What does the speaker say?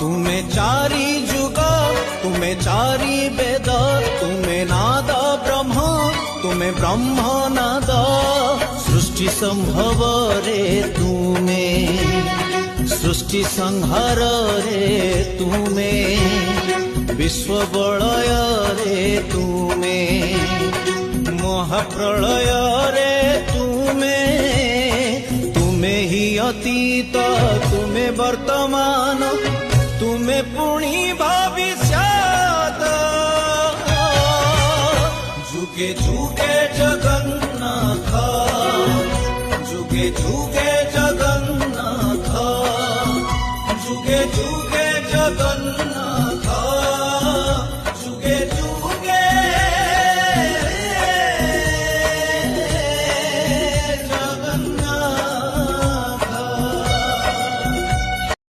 तुमे चारि जुग तुमे चारि वेद तुमे नाद ब्रह्म तुमे ब्रह्म नाद सृष्टि संभव रे तुमे सृष्टि संहार रे तुमे विश्व बलय रे तुमे महाप्रलय रे तुमे तुमे ही अतीत तुमे वर्तमान तुमे पुणी भविष्यत जुगे जुगे जगन्नाथ जुगे जुगे जगन्नाथ जुगे जुगे